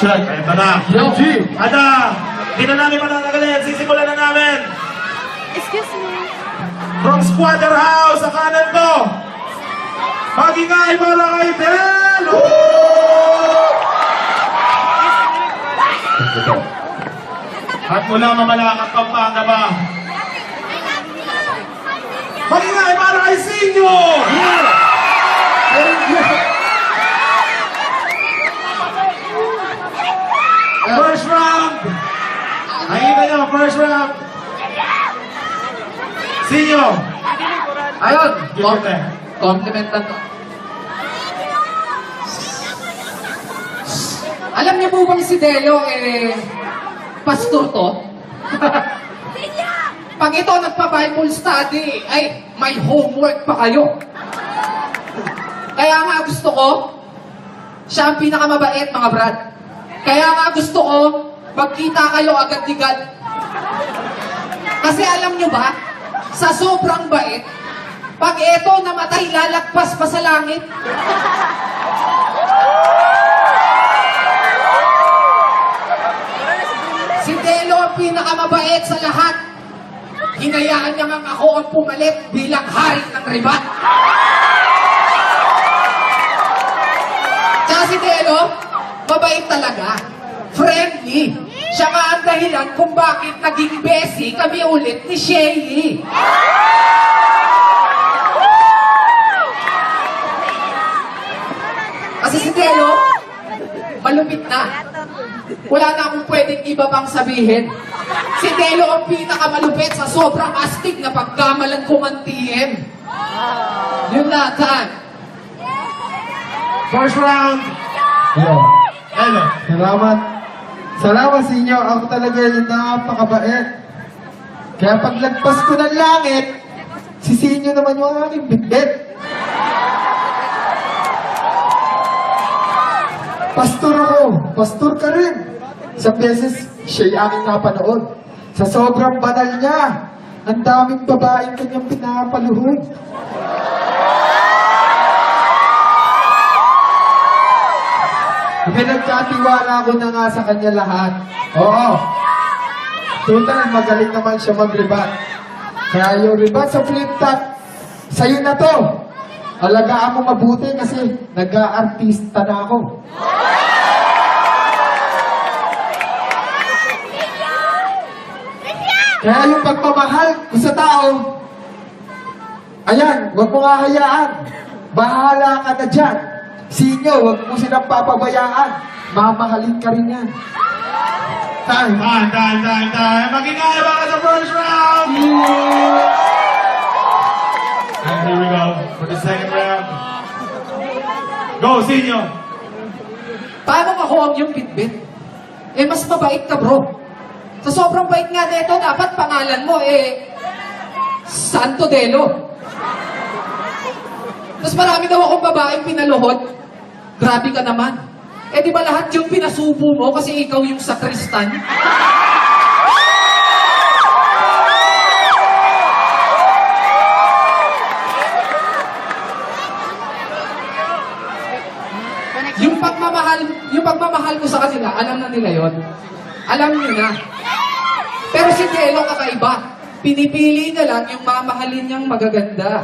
Check. Ito na. Yo, G. Ada, hindi na namin matatagalin. Sisimulan na namin. Excuse me. From Squatter House, sa kanan ko. Magingay para kay Del! At mula Mamalakad, Pampanga ba? Magingay para kay Sinyo! First round! Nakikita nyo, first round! Sinyo! Ayun. Give or take. Compliment lang to. Alam niyo po bang si Delo, pastor to? Pag ito nagpa-Bible study, ay may homework pa kayo. Kaya nga gusto ko, siya ang pinakamabait, mga brad. Kaya nga gusto ko, magkita kayo agad ni God. Kasi alam nyo ba, sa sobrang bait, pag ito namatay, lalagpas pa sa langit. Si Delo ang pinakamabait sa lahat. Hinayaan niya nga ako ang pumalit bilang hari ng ribat. Tsaka si Delo, mabait talaga. Friendly. Siya nga ang dahilan kung bakit naging besi kami ulit ni Shay. Kasi si Delo, malupit na. Wala na akong pwedeng iba pang sabihin. Si Delo ang pinakamalupit sa sobrang astig na pagkamalan ko mantihin. Yun na, Tan. First round! Yo. Hello. Salamat. Salamat sa inyo. Ako talaga yung napakabait. Kaya paglagpas ko ng langit, sisihin nyo naman yung aking bitbit. Pastor ako. Pastor ka rin. Sa beses, siya'y aking napanood. Sa sobrang banal niya, ang daming babaeng kanyang pinapaluhod. Pinagkatiwala ko na nga sa kanya lahat. Oo. Total, magaling naman siya mag-rebat. Kaya yung rebat sa flip top, sa'yo na to. Alagaan mo mabuti kasi nag-aartista na ako. Kaya yung pagmamahal ko sa tao, ayan, huwag mo nga hayaan. Bahala ka na dyan. Sinyo, huwag mo silang papabayaan. Mamahalin ka rin yan. Time. Time. Magingay para sa first round! And here we go for the second round. Go, Sinyo! Paano ako ang yung bitbit? Mas mabait ka, bro. Sa sobrang bait nga nito, dapat pangalan mo, Santo Delo. Tapos marami daw akong babaeng pinaluhod. Grabe ka naman. Di ba lahat yung pinasubo mo kasi ikaw yung sakristan? Yung pagmamahal ko sa kanila, alam na nila yon. Alam nyo na. Pero si Delo kakaiba. Pinipili na lang yung mamahalin niyang magaganda.